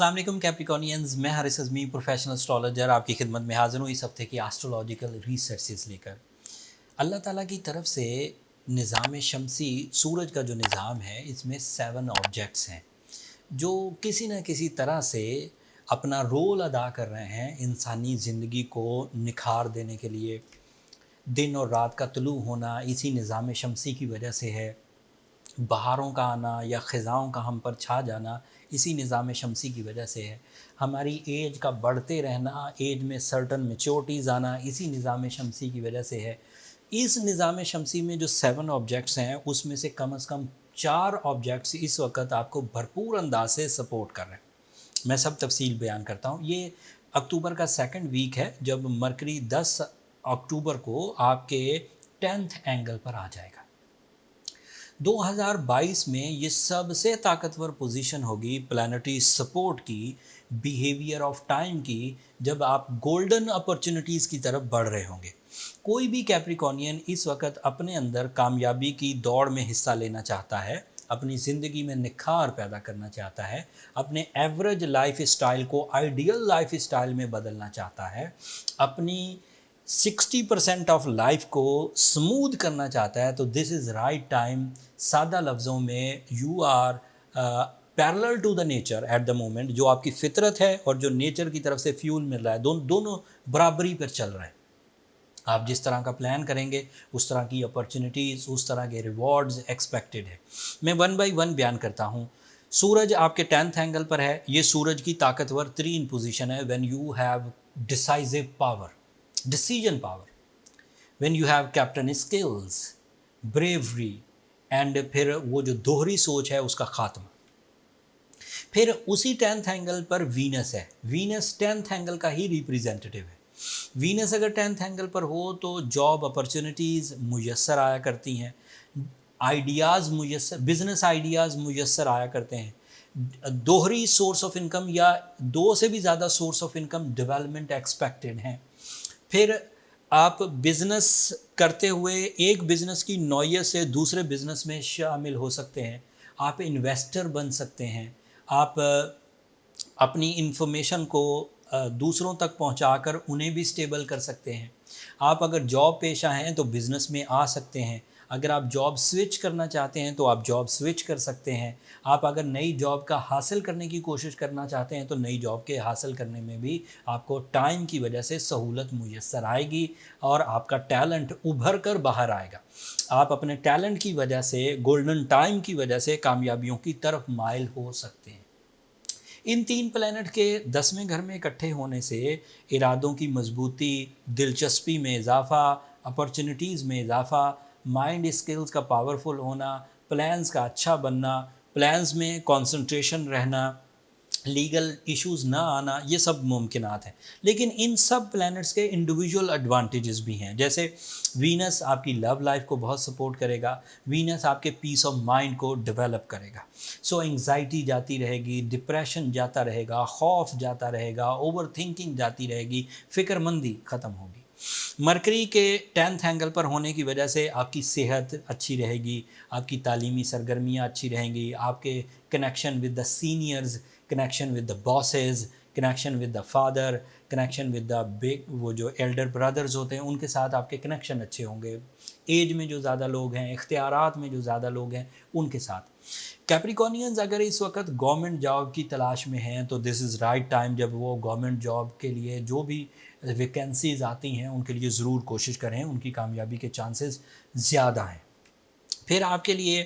अस्सलाम वालेकुम कैप्रिकॉनियंस, मैं हारिस अज़मी प्रोफेशनल एस्ट्रोलॉजर आपकी खिदमत में हाज़िर हूँ इस हफ्ते की एस्ट्रोलॉजिकल रिसर्चेस लेकर। अल्लाह ताला की तरफ से निज़ाम शमसी सूरज का जो निज़ाम है इसमें 7 ऑब्जेक्ट्स हैं जो किसी न किसी तरह से अपना रोल अदा कर रहे हैं इंसानी ज़िंदगी को निखार देने के लिए। दिन और रात का तुलू होना इसी निज़ाम शमसी की वजह से है। बहारों का आना या ख़ज़ाओं का हम पर छा जाना इसी निज़ाम शमसी की वजह से है। हमारी एज का बढ़ते रहना, एज में सर्टन मैच्योरिटीज़ आना इसी निज़ाम शमसी की वजह से है। इस निज़ाम शमसी में जो 7 ऑब्जेक्ट्स हैं उसमें से कम 4 ऑब्जेक्ट्स इस वक्त आपको भरपूर अंदाज से सपोर्ट कर रहे हैं। मैं सब तफसील बयान करता हूँ। ये अक्टूबर का सेकंड वीक है जब मरकरी 10 अक्टूबर को आपके 10th एंगल पर आ जाएगा। 2022 में ये सबसे ताकतवर पोजीशन होगी प्लानिटरी सपोर्ट की, बिहेवियर ऑफ टाइम की, जब आप गोल्डन अपॉर्चुनिटीज़ की तरफ बढ़ रहे होंगे। कोई भी कैप्रिकॉनियन इस वक्त अपने अंदर कामयाबी की दौड़ में हिस्सा लेना चाहता है, अपनी ज़िंदगी में निखार पैदा करना चाहता है, अपने एवरेज लाइफ स्टाइल को आइडियल लाइफ स्टाइल में बदलना चाहता है, अपनी 60% ऑफ लाइफ को स्मूथ करना चाहता है, तो दिस इज़ राइट टाइम। सादा लफ्ज़ों में you are parallel to the nature at the moment. जो आपकी फितरत है और जो नेचर की तरफ से फ्यूल मिल रहा है, दोनों बराबरी पर चल रहे हैं। आप जिस तरह का प्लान करेंगे उस तरह की अपॉर्चुनिटीज़, उस तरह के रिवॉर्ड्स एक्सपेक्टेड है। मैं वन बाई वन बयान करता हूँ। सूरज आपके 10th एंगल पर है। ये सूरज की ताकतवर तरीन पोजीशन है when you have decisive power, decision power, when you have captain skills, bravery and फिर वो जो दोहरी सोच है उसका खात्मा। फिर उसी 10th एंगल पर वीनस है। वीनस 10th एंगल का ही रिप्रेजेंटेटिव है। वीनस अगर 10th एंगल पर हो तो जॉब अपॉर्चुनिटीज़ मुयस्सर आया करती हैं, आइडियाज़ मुयस्सर, बिजनेस आइडियाज़ मुयस्सर आया करते हैं। दोहरी सोर्स ऑफ इनकम या दो से भी ज़्यादा source of income development expected हैं। फिर आप बिज़नेस करते हुए एक बिज़नेस की नौयत से दूसरे बिज़नेस में शामिल हो सकते हैं। आप इन्वेस्टर बन सकते हैं। आप अपनी इन्फॉर्मेशन को दूसरों तक पहुंचाकर उन्हें भी स्टेबल कर सकते हैं। आप अगर जॉब पेशा हैं तो बिज़नेस में आ सकते हैं। अगर आप जॉब स्विच करना चाहते हैं तो आप जॉब स्विच कर सकते हैं। आप अगर नई जॉब का हासिल करने की कोशिश करना चाहते हैं तो नई जॉब के हासिल करने में भी आपको टाइम की वजह से सहूलत मुयस्सर आएगी और आपका टैलेंट उभर कर बाहर आएगा। आप अपने टैलेंट की वजह से, गोल्डन टाइम की वजह से कामयाबियों की तरफ माइल हो सकते हैं। इन 3 प्लैनेट के 10वें घर में इकट्ठे होने से इरादों की मजबूती, दिलचस्पी में इजाफ़ा, अपॉर्चुनिटीज़ में इजाफ़ा, माइंड स्किल्स का पावरफुल होना, प्लान्स का अच्छा बनना, प्लान्स में कंसंट्रेशन रहना, लीगल इश्यूज़ ना आना, ये सब मुमकिनात हैं। लेकिन इन सब प्लैनेट्स के इंडिविजुअल एडवांटेजेस भी हैं। जैसे वीनस आपकी लव लाइफ को बहुत सपोर्ट करेगा। वीनस आपके पीस ऑफ माइंड को डेवलप करेगा। सो एंग्जाइटी जाती रहेगी, डिप्रेशन जाता रहेगा, खौफ जाता रहेगा, ओवर थिंकिंग जाती रहेगी, फ़िक्रमंदी ख़त्म होगी। मरकरी के 10th एंगल पर होने की वजह से आपकी सेहत अच्छी रहेगी, आपकी तालीमी सरगर्मियाँ अच्छी रहेंगी, आपके connection with the seniors, connection with the bosses, connection with the father, connection with the big, वो जो एल्डर ब्रदर्स होते हैं उनके साथ आपके कनेक्शन अच्छे होंगे। एज में जो ज़्यादा लोग हैं, इख्तियारात में जो ज़्यादा लोग हैं, उनके साथ। कैप्रिकॉनियंस अगर इस वक्त गवर्नमेंट जॉब की तलाश में हैं तो दिस इज़ राइट टाइम जब वो गवर्नमेंट जॉब के लिए जो भी वैकेंसीज़ आती हैं उनके लिए ज़रूर कोशिश करें, उनकी कामयाबी के चांसेस ज़्यादा हैं। फिर आपके लिए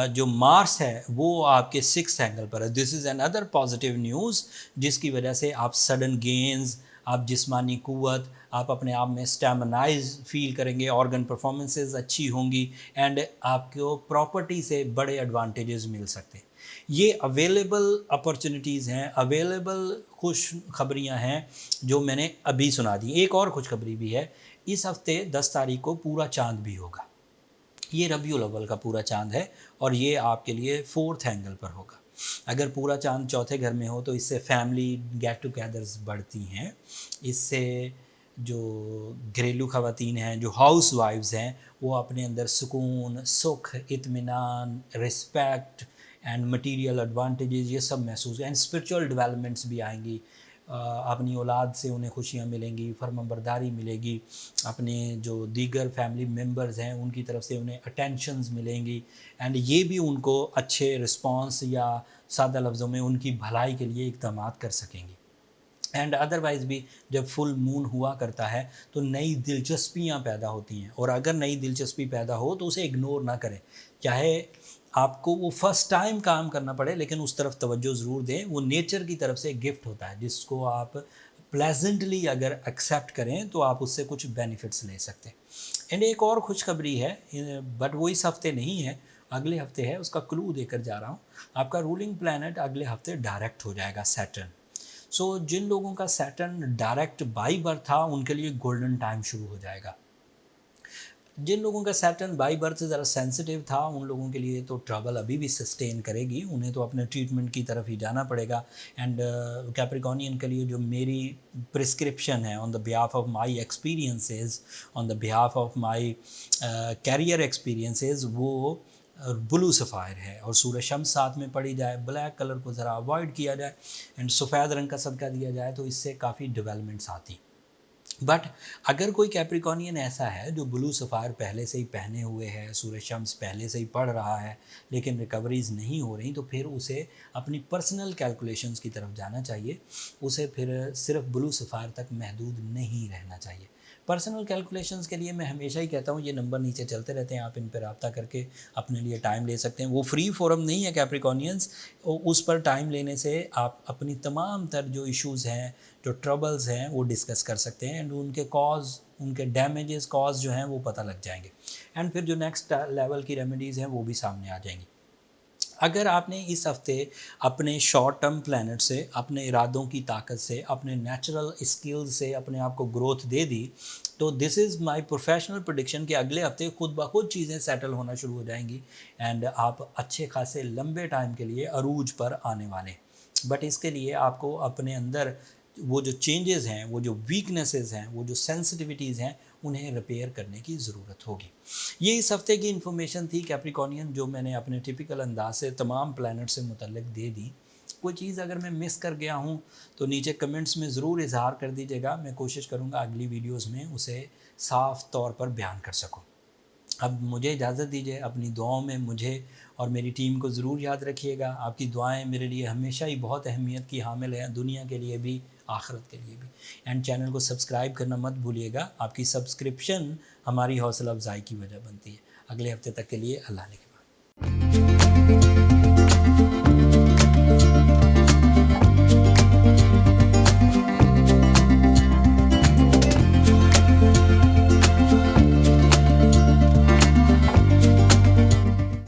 जो मार्स है वो आपके 6th एंगल पर है। This is another positive news जिसकी वजह से आप सडन गेंस, आप जिस्मानी क़ुव्वत, आप अपने आप में स्टेमिनाइज फील करेंगे, ऑर्गन परफॉर्मेंसेस अच्छी होंगी एंड आपको प्रॉपर्टी से बड़े एडवांटेजेस मिल सकते हैं। ये अवेलेबल अपॉर्चुनिटीज़ हैं, अवेलेबल खुश खबरियाँ हैं जो मैंने अभी सुना दी। एक और खुशखबरी भी है, इस हफ्ते 10 तारीख को पूरा चाँद भी होगा। ये रबीउल अव्वल का पूरा चाँद है और ये आपके लिए 4th एंगल पर होगा। अगर पूरा चाँद 4थे घर में हो तो इससे फैमिली गेट टुगेदर्स बढ़ती हैं। इससे जो घरेलू ख़वातीन हैं, जो हाउस वाइफ्स हैं, वो अपने अंदर सुकून, सुख, इत्मीनान, रिस्पेक्ट एंड मटीरियल एडवांटेजेस ये सब महसूस, एंड स्पिरिचुअल डेवलपमेंट्स भी आएंगी। अपनी औलाद से उन्हें खुशियाँ मिलेंगी, फर्माबरदारी मिलेगी, अपने जो दीगर फैमिली मेम्बर्स हैं उनकी तरफ से उन्हें अटेंशन्स मिलेंगी, एंड ये भी उनको अच्छे रिस्पॉन्स या सादा लफ्ज़ों में उनकी भलाई के लिए इक़दाम कर सकेंगी। एंड अदरवाइज़ भी जब फुल मून हुआ करता है तो नई दिलचस्पियाँ पैदा होती हैं, और अगर नई दिलचस्पी पैदा हो तो उसे इग्नोर ना करें, चाहे आपको वो फर्स्ट टाइम काम करना पड़े, लेकिन उस तरफ तवज्जो ज़रूर दें। वो नेचर की तरफ से एक गिफ्ट होता है जिसको आप प्लेजेंटली अगर एक्सेप्ट करें तो आप उससे कुछ बेनिफिट्स ले सकते हैं। एंड एक और खुशखबरी है, बट वो इस हफ्ते नहीं है, अगले हफ्ते है, उसका क्लू देकर जा रहा हूँ। आपका रूलिंग प्लैनेट अगले हफ्ते डायरेक्ट हो जाएगा, सैटर्न। सो जिन लोगों का सैटर्न डायरेक्ट बाई बर्थ था उनके लिए गोल्डन टाइम शुरू हो जाएगा। जिन लोगों का सैटर्न बाई बर्थ ज़रा सेंसिटिव था उन लोगों के लिए तो ट्रबल अभी भी सस्टेन करेगी, उन्हें तो अपने ट्रीटमेंट की तरफ ही जाना पड़ेगा। एंड कैप्रिकॉर्नियन के लिए जो मेरी प्रिस्क्रिप्शन है on the behalf of my experiences, on the behalf of my career experiences, वो ब्लू सफ़ायर है, और सूरज शम्स साथ में पड़ी जाए, ब्लैक कलर को ज़रा अवॉइड किया जाए एंड सफ़ेद रंग का सदका दिया जाए तो इससे काफ़ी डेवलपमेंट्स आती। बट अगर कोई कैप्रिकॉर्नियन ऐसा है जो ब्लू सफ़ायर पहले से ही पहने हुए है, सूरज शम्स पहले से ही पढ़ रहा है, लेकिन रिकवरीज़ नहीं हो रही, तो फिर उसे अपनी पर्सनल कैलकुलेशंस की तरफ जाना चाहिए। उसे फिर सिर्फ ब्लू सफ़ायर तक महदूद नहीं रहना चाहिए। पर्सनल कैलकुलेशंस के लिए मैं हमेशा ही कहता हूँ ये नंबर नीचे चलते रहते हैं, आप इन पर रब्ता करके अपने लिए टाइम ले सकते हैं। वो फ्री फोरम नहीं है कैप्रिकॉर्नियंस, उस पर टाइम लेने से आप अपनी तमाम तर जो इश्यूज़ हैं, जो ट्रबल्स हैं, वो डिस्कस कर सकते हैं, एंड उनके कॉज, उनके डैमेजेस कॉज जो हैं वो पता लग जाएंगे, एंड फिर जो नेक्स्ट लेवल की रेमेडीज़ हैं वो भी सामने आ जाएंगी। अगर आपने इस हफ्ते अपने शॉर्ट टर्म प्लैनेट से, अपने इरादों की ताकत से, अपने नेचुरल स्किल्स से अपने आप को ग्रोथ दे दी, तो this is my professional prediction कि अगले हफ्ते खुद ब खुद चीज़ें सेटल होना शुरू हो जाएंगी, एंड आप अच्छे खासे लंबे टाइम के लिए अरूज पर आने वाले हैं। बट इसके लिए आपको अपने अंदर वो जो चेंजेस हैं, वो जो वीकनेसेस हैं, वो जो सेंसिटिविटीज़ हैं, उन्हें रिपेयर करने की ज़रूरत होगी। ये इस हफ्ते की इन्फॉर्मेशन थी कैप्रिकॉर्नियन, जो मैंने अपने टिपिकल अंदाज से तमाम प्लैनेट से मुतल्लिक दे दी। कोई चीज़ अगर मैं मिस कर गया हूँ तो नीचे कमेंट्स में ज़रूर इजहार कर दीजिएगा, मैं कोशिश करूँगा अगली वीडियोज़ में उसे साफ़ तौर पर बयान कर सकूँ। अब मुझे इजाज़त दीजिए, अपनी दुआओं में मुझे और मेरी टीम को ज़रूर याद रखिएगा। आपकी दुआएं मेरे लिए हमेशा ही बहुत अहमियत की हामिल हैं, दुनिया के लिए भी, आखिरत के लिए भी। एंड चैनल को सब्सक्राइब करना मत भूलिएगा, आपकी सब्सक्रिप्शन हमारी हौसला अफजाई की वजह बनती है। अगले हफ्ते तक के लिए अल्लाह ने